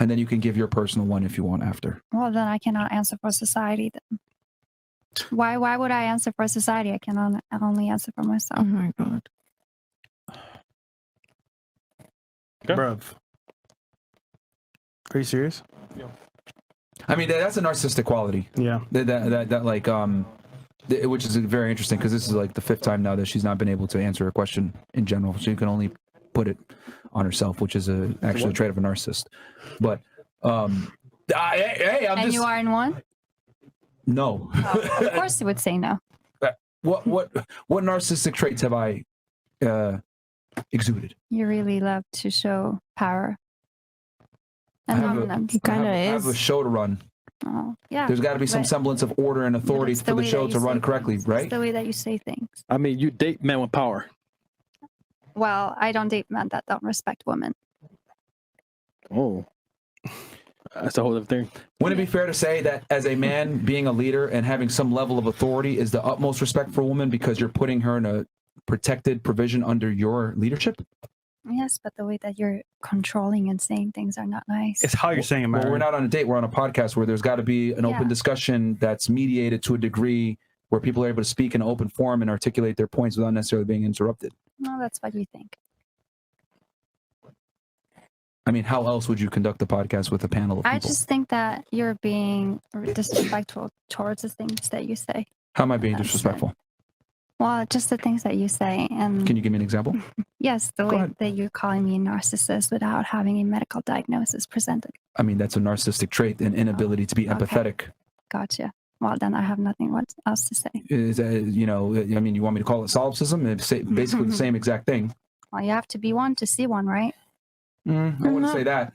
And then you can give your personal one if you want after. Well, then I cannot answer for society then. Why would I answer for society? I only answer for myself. Oh my God. Okay. Bruv. Are you serious? Yeah. I mean, that's a narcissistic quality. Yeah. That like, which is very interesting because this is like the 5th time now that she's not been able to answer a question in general. She can only put it on herself, which is actually a trait of a narcissist. But, hey, And you are in one? No. Oh, of course you would say no. What narcissistic traits have I exuded? You really love to show power and dominance. I have a show to run. Oh, yeah. There's got to be some semblance of order and authority for the show to run correctly, right? It's the way that you say things. I mean, you date men with power. Well, I don't date men that don't respect women. Oh. That's a whole other thing. Wouldn't it be fair to say that as a man, being a leader and having some level of authority is the utmost respect for a woman because you're putting her in a protected provision under your leadership? Yes, but the way that you're controlling and saying things are not nice. It's how you're saying it, Well, we're not on a date. We're on a podcast where there's got to be an open discussion that's mediated to a degree where people are able to speak in an open forum and articulate their points without necessarily being interrupted. No, that's what you think. I mean, how else would you conduct a podcast with a panel of people? I just think that you're being disrespectful towards the things that you say. How am I being disrespectful? Well, just the things that you say. And can you give me an example? Yes, the way that you're calling me a narcissist without having a medical diagnosis presented. I mean, that's a narcissistic trait, an inability to be empathetic. Gotcha. Well, then I have nothing else to say. Is you know, I mean, you want me to call it solipsism? It's basically the same exact thing. Well, you have to be one to see one, right? I wouldn't say that.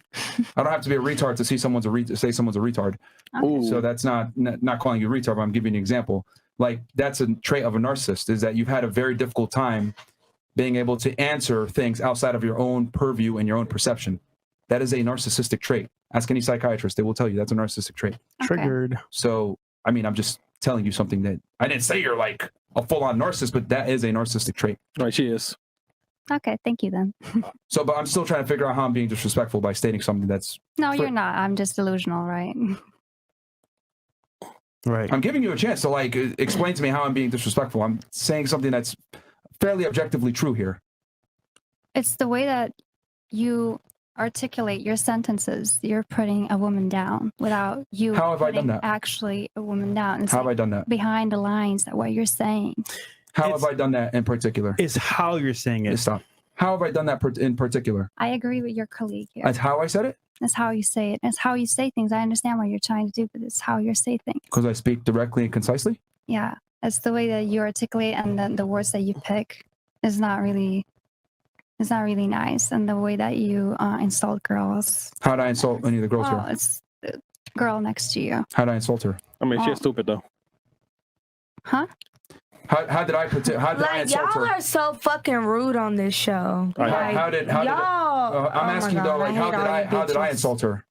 I don't have to be a retard to see someone's say someone's a retard. Okay. So that's not calling you a retard, but I'm giving you an example. Like, that's a trait of a narcissist, is that you've had a very difficult time being able to answer things outside of your own purview and your own perception. That is a narcissistic trait. Ask any psychiatrist, they will tell you that's a narcissistic trait. Okay. Triggered. So, I mean, I'm just telling you something that I didn't say you're like a full-on narcissist, but that is a narcissistic trait. Right, she is. Okay, thank you then. So, but I'm still trying to figure out how I'm being disrespectful by stating something that's... No, you're not. I'm just delusional, right? Right. I'm giving you a chance to, like, explain to me how I'm being disrespectful. I'm saying something that's fairly objectively true here. It's the way that you articulate your sentences. You're putting a woman down without you How have I done that? actually a woman down. It's How have I done that? behind the lines that what you're saying. How have I done that in particular? It's how you're saying it. Stop. How have I done that in particular? I agree with your colleague here. That's how I said it? It's how you say it. It's how you say things. I understand what you're trying to do, but it's how you say things. Because I speak directly and concisely? Yeah. It's the way that you articulate, and then the words that you pick is not really nice. And the way that you insult girls. How did I insult any of the girls Well, here? it's the girl next to you. How did I insult her? I mean, she's stupid, though. Huh? How did I insult y'all her? are so fucking rude on this show. Right. Like, How did I'm asking you though, like, how did I insult her?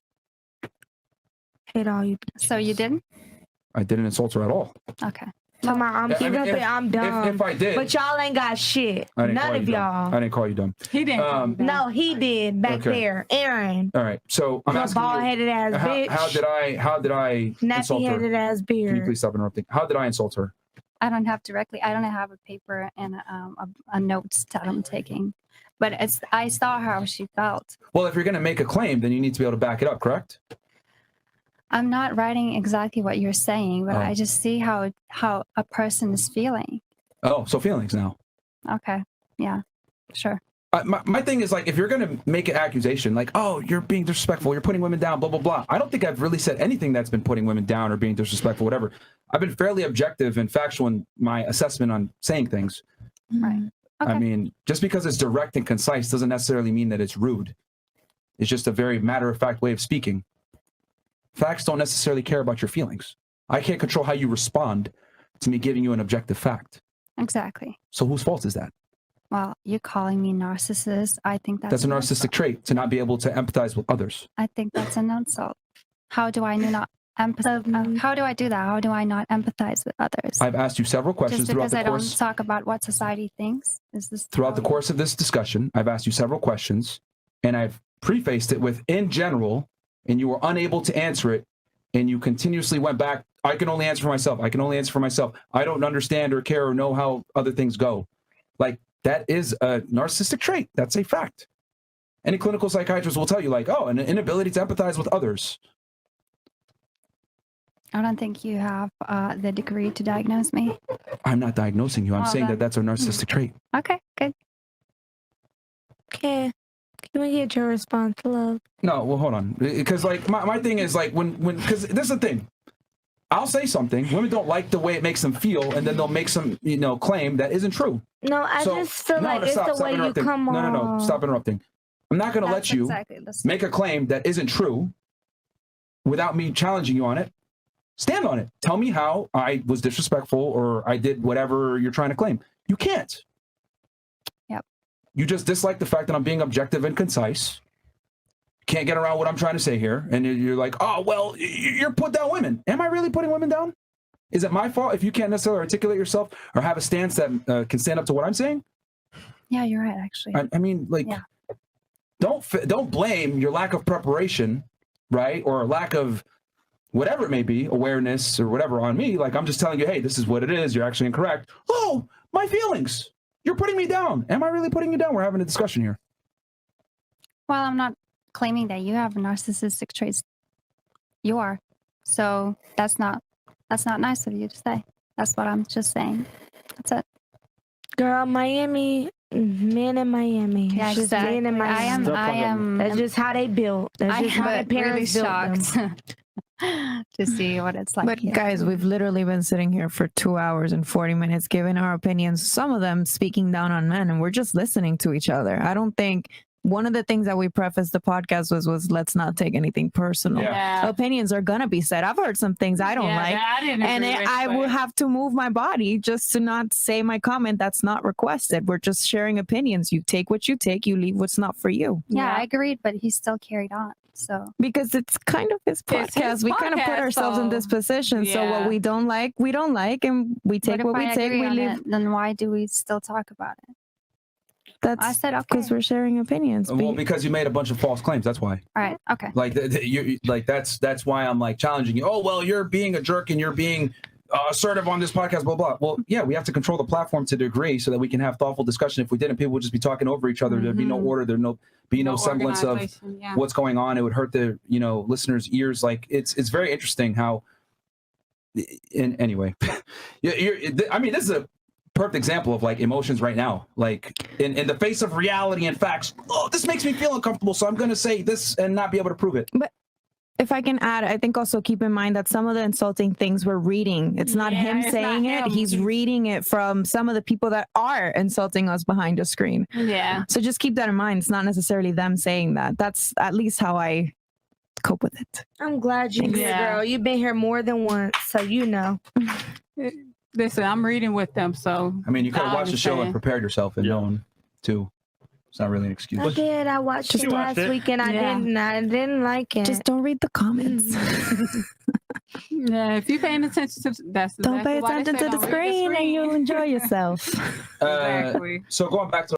Hate all you. So you didn't? I didn't insult her at all. Okay. I'm dumb. If I did, but y'all ain't got shit. None of y'all. I didn't call you dumb. He didn't. No, he did back there. Aaron. All right. So I'm asking you, bald-headed ass bitch. how did I insult her? Nappy-headed ass beard. Can you please stop interrupting? How did I insult her? I don't have a paper and a notes that I'm taking, but I saw how she felt. Well, if you're going to make a claim, then you need to be able to back it up, correct? I'm not writing exactly what you're saying, but I just see how a person is feeling. Oh, so feelings now. Okay. Yeah, sure. My thing is, like, if you're going to make an accusation, like, oh, you're being disrespectful, you're putting women down, blah, blah, blah. I don't think I've really said anything that's been putting women down or being disrespectful, whatever. I've been fairly objective and factual in my assessment on saying things. Right. Okay. I mean, just because it's direct and concise doesn't necessarily mean that it's rude. It's just a very matter-of-fact way of speaking. Facts don't necessarily care about your feelings. I can't control how you respond to me giving you an objective fact. Exactly. So whose fault is that? Well, you calling me narcissist, I think that's a narcissistic trait, to not be able to empathize with others. I think that's an insult. How do I not empathize? How do I do that? How do I not empathize with others? I've asked you several questions just because I don't talk about what society thinks. Is this throughout the course of this discussion? I've asked you several questions, and I've prefaced it with, in general, and you were unable to answer it, and you continuously went back, I can only answer for myself. I can only answer for myself. I don't understand or care or know how other things go. Like, that is a narcissistic trait. That's a fact. Any clinical psychiatrist will tell you, like, oh, an inability to empathize with others. I don't think you have the degree to diagnose me. I'm not diagnosing you. I'm saying that that's a narcissistic trait. Okay, good. Okay. Can we get your response, love? No, well, hold on. Because, like, my thing is, like, because this is the thing. I'll say something. Women don't like the way it makes them feel, and then they'll make some, claim that isn't true. No, I just feel like it's the way you come on. No, stop interrupting. I'm not going to let you make a claim that isn't true without me challenging you on it. Stand on it. Tell me how I was disrespectful or I did whatever you're trying to claim. You can't. Yep. You just dislike the fact that I'm being objective and concise. Can't get around what I'm trying to say here. And you're like, oh, well, you're put down women. Am I really putting women down? Is it my fault if you can't necessarily articulate yourself or have a stance that can stand up to what I'm saying? Yeah, you're right, actually. I mean, like, don't blame your lack of preparation, right? Or lack of whatever it may be, awareness or whatever on me. Like, I'm just telling you, hey, this is what it is. You're actually incorrect. Oh, my feelings. You're putting me down. Am I really putting you down? We're having a discussion here. Well, I'm not claiming that you have narcissistic traits. You are. So that's not nice of you to say. That's what I'm just saying. That's it. Girl, Miami, men in Miami. Yeah, It's just men in Miami. I am. That's just how they built. That's just how their parents really built them. shocked to see what it's like. But here. guys, we've literally been sitting here for 2 hours and 40 minutes giving our opinions, some of them speaking down on men, and we're just listening to each other. I don't think one of the things that we prefaced the podcast was let's not take anything personal. Yeah. Opinions are going to be said. I've heard some things I don't like, I didn't and agree with, I but- will have to move my body just to not say my comment that's not requested. We're just sharing opinions. You take what you take, you leave what's not for you. Yeah, I agreed, but he still carried on. So Because it's kind of his podcast. It's his We kind of put podcast, ourselves in this so, position. So what yeah. we don't like, and we take but what if we I take, agree we on leave. it, then why do we still talk about it? I That's said okay. because we're sharing opinions. Well, because you made a bunch of false claims. That's why. All right. Okay. Like, that's why I'm like challenging you. Oh, well, you're being a jerk and you're being assertive on this podcast, blah, blah. Well, yeah, we have to control the platform to a degree so that we can have thoughtful discussion. If we didn't, people would just be talking over each other. There'd be no order. There'd be no semblance of what's going on. It would hurt the, listeners' ears. Like, it's very interesting how, anyway, I mean, this is a perfect example of like emotions right now, like in the face of reality and facts. Oh, this makes me feel uncomfortable, so I'm going to say this and not be able to prove it. But if I can add, I think also keep in mind that some of the insulting things we're reading, it's not him saying it. He's reading it from some of the people that are insulting us behind a screen. Yeah. So just keep that in mind. It's not necessarily them saying that. That's at least how I cope with it. I'm glad you're here, girl. You've been here more than once, so you know. Listen, I'm reading with them, so. I mean, you could have I watched the show and understand. prepared yourself and known too. It's not really an excuse. I did. I watched it last week and I didn't like it. Just don't read the comments. Yeah, if you're paying attention to that's Don't pay attention to the screen and you'll enjoy yourself. Exactly. So going back to